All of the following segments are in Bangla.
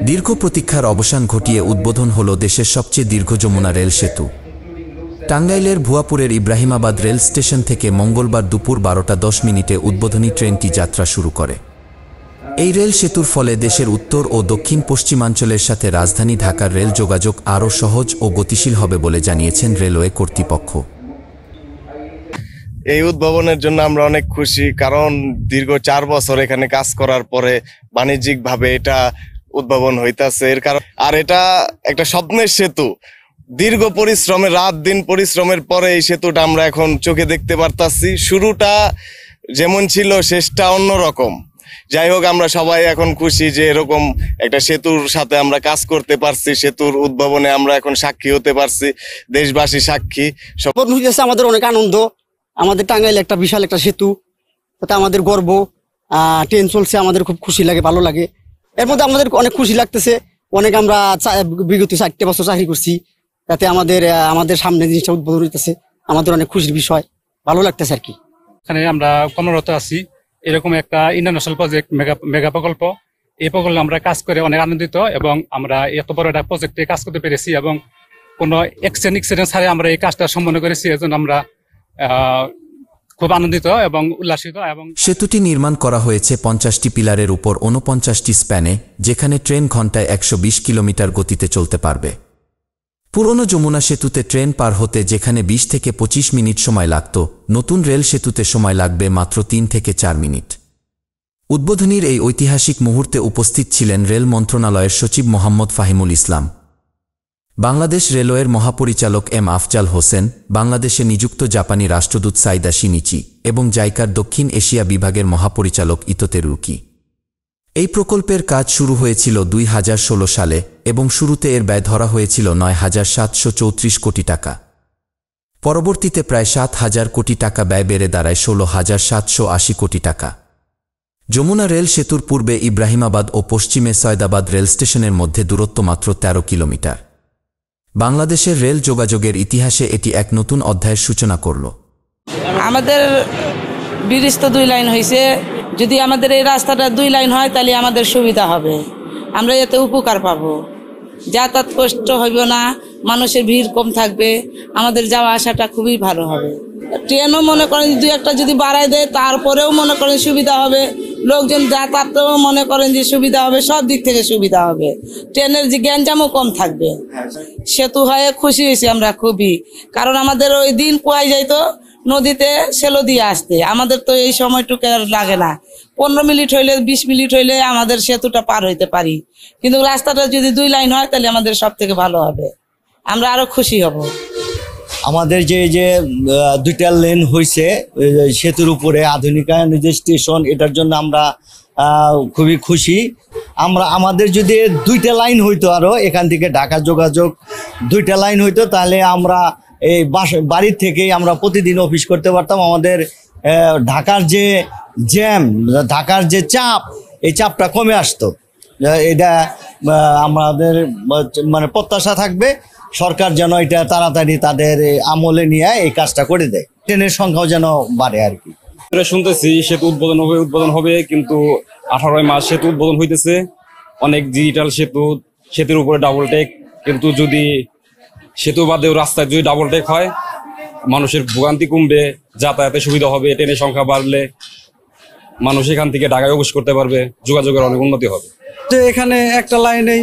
দীর্ঘ প্রতীক্ষার অবসান ঘটিয়ে উদ্বোধন হল দেশের সবচেয়ে দীর্ঘ যমুনা রেল সেতু। টাঙ্গাইলের ভুয়াপুরের ইব্রাহিমাবাদ রেল স্টেশন থেকে মঙ্গলবার দুপুর 12:10 উদ্বোধনী ট্রেনটি যাত্রা শুরু করে। এই রেল সেতুর ফলে দেশের উত্তর ও দক্ষিণ পশ্চিমাঞ্চলের সাথে রাজধানী ঢাকার রেল যোগাযোগ আরও সহজ ও গতিশীল হবে বলে জানিয়েছেন রেলওয়ে কর্তৃপক্ষ। এই উদ্ভাবনের জন্য আমরা অনেক খুশি, কারণ দীর্ঘ 4 বছর এখানে কাজ করার পরে বাণিজ্যিকভাবে এটা উদ্ভাবন হইতাছে। এর কারণ আর এটা একটা স্বপ্নের সেতু। দীর্ঘ পরিশ্রমের রাত দিন পরিশ্রমের পরে এই সেতুটা আমরা এখন চোখে দেখতে পারতাছি। শুরুটা যেমন ছিল শেষটা অন্যরকম। যাই হোক, আমরা সবাই এখন খুশি যে এরকম একটা সেতুর সাথে আমরা কাজ করতে পারছি। সেতুর উদ্ভাবনে আমরা এখন সাক্ষী হতে পারছি, দেশবাসী সাক্ষী। আমাদের অনেক আনন্দ। আমাদের টাঙ্গাইল একটা বিশাল একটা সেতু, তাতে আমাদের গর্ব। ট্রেন চলছে, আমাদের খুব খুশি লাগে, ভালো লাগে। এর মধ্যে আমাদের অনেক খুশি লাগতেছে। অনেক আমরা বিগত 4 বছর চাকরি করছি, তাতে আমাদের সামনে জিনিসটা উদ্বোধন হইতেছে, আমাদের অনেক খুশির বিষয়, ভালো লাগতেছে আর কি। এখানে আমরা কর্মরত আছি। এরকম একটা ইন্টারন্যাশনাল প্রজেক্ট, মেগা প্রকল্প, এই প্রকল্পে আমরা কাজ করে অনেক আনন্দিত এবং আমরা এত বড় একটা প্রজেক্টে কাজ করতে পেরেছি এবং কোনো এক্সিডেন্ট ছাড়াই আমরা এই কাজটা সম্পন্ন করেছি। এজন্য আমরা খুব আনন্দিত এবং উল্লাসিত। এবং সেতুটি নির্মাণ করা হয়েছে 50টি পিলারের উপর 49টি স্প্যানে, যেখানে ট্রেন ঘন্টায় 120 কিলোমিটার গতিতে চলতে পারবে। পুরনো যমুনা সেতুতে ট্রেন পার হতে যেখানে 20 থেকে 25 মিনিট সময় লাগত, নতুন রেল সেতুতে সময় লাগবে মাত্র 3 থেকে 4 মিনিট। উদ্বোধনীর এই ঐতিহাসিক মুহূর্তে উপস্থিত ছিলেন রেল মন্ত্রণালয়ের সচিব মোহাম্মদ ফাহিমুল ইসলাম, বাংলাদেশ রেলওয়ের মহাপরিচালক এম আফজাল হোসেন, বাংলাদেশে নিযুক্ত জাপানি রাষ্ট্রদূত সাইদা শিনিচি এবং জাইকার দক্ষিণ এশিয়া বিভাগের মহাপরিচালক ইতোতে রুকি। এই প্রকল্পের কাজ শুরু হয়েছিল 2016 সালে এবং শুরুতে এর ব্যয় ধরা হয়েছিল 9,734 কোটি টাকা। পরবর্তীতে প্রায় 7,000 কোটি টাকা ব্যয় বেড়ে দাঁড়ায় 16,780 কোটি টাকা। যমুনা রেল সেতুর পূর্বে ইব্রাহিমাবাদ ও পশ্চিমে সয়দাবাদ রেল স্টেশনের মধ্যে দূরত্ব মাত্র 13 কিলোমিটার। বাংলাদেশের রেল যোগাযোগের ইতিহাসে এটি এক নতুন অধ্যায়ের সূচনা করল। আমাদের ব্রিজ তো 2 লাইন হয়েছে, যদি আমাদের এই রাস্তাটা 2 লাইন হয় তাহলে আমাদের সুবিধা হবে, আমরা এতে উপকার পাবো। যাতায়াত কষ্ট হইব না, মানুষের ভিড় কম থাকবে, আমাদের যাওয়া আসাটা খুবই ভালো হবে। ট্রেনও মনে করেন 2-1টা যদি বাড়ায় দেয় তারপরেও মনে করেন সুবিধা হবে, লোকজন যাতায়াতও মনে করেন যে সুবিধা হবে, সব দিক থেকে সুবিধা হবে। ট্রেনের যে গ্যাঞ্জামও কম থাকবে। সেতু হয়ে খুশি হয়েছি আমরা খুবই, কারণ আমাদের ওই দিন কুয়াই যাইতো নদীতে সেলো দিয়ে আসতে, আমাদের তো এই সময়টুকু লাগে না। 15 মিনিট হইলে 20 মিনিট হইলে আমাদের সেতুটা পার হইতে পারি, কিন্তু রাস্তাটা যদি 2 লাইন হয় তাহলে আমাদের সব থেকে ভালো হবে, আমরা আরো খুশি হব। আমাদের যে 2টা লেন হয়েছে সেতুর উপরে, আধুনিকায়ন যে স্টেশন, এটার জন্য আমরা খুবই খুশি। আমাদের যদি 2টা লাইন হইতো, আরো এখান থেকে ঢাকা যোগাযোগ 2টা লাইন হইতো, তাহলে আমরা এই বাড়ির থেকেই আমরা প্রতিদিন অফিস করতে পারতাম। আমাদের ঢাকার যে জ্যাম, ঢাকার যে চাপ, এই চাপটা কমে আসতো। এটা আমাদের মানে প্রত্যাশা থাকবে সরকার যেন এটা তাড়াতাড়ি তাদের আমলে নিয়ে এই কাজটা করে দেয়, ট্রেনের সংখ্যাও যেন বাড়ে আর কি। শুনতেছি সেতু উদ্বোধন হবে, কিন্তু 18 মাস সেতু উদ্বোধন হইতেছে। অনেক ডিজিটাল সেতুর উপরে ডাবল টেক, কিন্তু যদি সেতু বাদেও রাস্তায় যদি ডাবল টেক হয় মানুষের ভোগান্তি কমবে, যাতায়াতের সুবিধা হবে, ট্রেনের সংখ্যা বাড়লে মানুষ এখান থেকে ঢাকায় অবশ করতে পারবে, যোগাযোগের অনেক উন্নতি হবে। এখানে একটা লাইনেই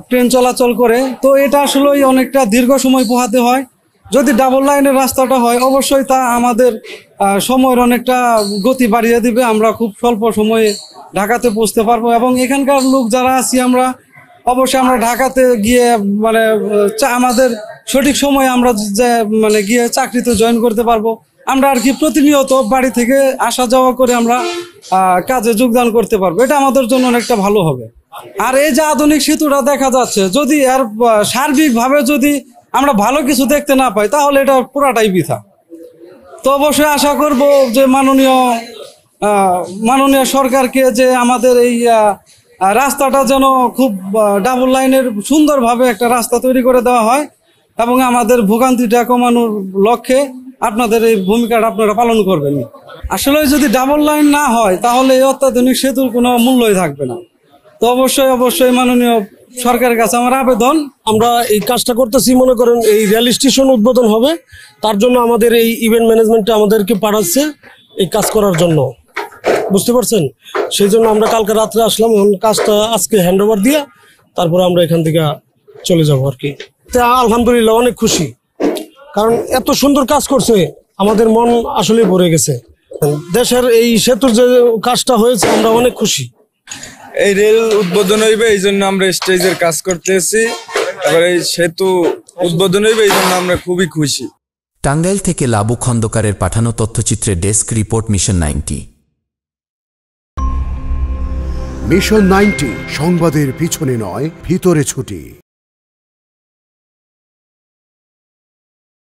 ট্রেন চলাচল করে, তো এটা আসলে অনেকটা দীর্ঘ সময় পোহাতে হয়। যদি ডাবল লাইনের রাস্তাটা হয় অবশ্যই তা আমাদের সময়ের অনেকটা গতি বাড়িয়ে দিবে, আমরা খুব স্বল্প সময়ে ঢাকাতে পৌঁছতে পারবো। এবং এখানকার লোক যারা আছি আমরা অবশ্যই আমরা ঢাকাতে গিয়ে মানে আমাদের সঠিক সময়ে আমরা মানে গিয়ে চাকরিতে জয়েন করতে পারবো। আমরা আর কি প্রতিনিয়ত বাড়ি থেকে আসা যাওয়া করে আমরা কাজে যোগদান করতে পারবো, এটা আমাদের জন্য অনেকটা ভালো হবে। আর এই যে আধুনিক সেতুটা দেখা যাচ্ছে, যদি আর সার্বিকভাবে যদি আমরা ভালো কিছু দেখতে না পাই তাহলে এটা পুরাটাই বৃথা। তো অবশ্যই আশা করব যে মাননীয় সরকারকে যে আমাদের এই রাস্তাটা যেন খুব ডাবল লাইনের সুন্দরভাবে একটা রাস্তা তৈরি করে দেওয়া হয় এবং আমাদের ভোগান্তিটা কমানোর লক্ষ্যে আপনাদের এই ভূমিকাটা আপনারা পালন করবেন। আসলে যদি ডাবল লাইন না হয় তাহলে এই অত্যাধুনিক সেতুর কোনো মূল্যই থাকবে না। তো অবশ্যই মাননীয় সরকারের কাছে আমার আবেদন, আমরা এই কাজটা করতেছি, মনে করেন এই রেল স্টেশন উদ্বোধন হবে, তার জন্য আমাদের এই ইভেন্ট ম্যানেজমেন্টে আমাদেরকে পাঠাচ্ছে এই কাজ করার জন্য, বুঝতে পারছেন। সেই জন্য আমরা কালকে রাত্রে আসলাম, কাজটা আজকে হ্যান্ড ওভার দিয়ে তারপরে আমরা এখান থেকে চলে যাবো আর কি। আলহামদুলিল্লাহ অনেক খুশি, কারণ এত সুন্দর কাজ করছে, আমাদের মন আসলে ভরে গেছে। দেশের এই সেতুর যে কাজটা হয়েছে আমরা অনেক খুশি। এই রেল উদ্বোধন হইবে এই জন্য আমরা স্টেজের কাজ করতেছি, এবার এই সেতু উদ্বোধন হইবে এই জন্য আমরা খুবই খুশি। টাঙ্গাইল থেকে লাবু খন্দকারের পাঠানো তথ্যচিত্রে ডেস্ক রিপোর্ট, মিশন 90। মিশন 90 সংবাদের পিছনে নয়, ভিতরে ছুটি।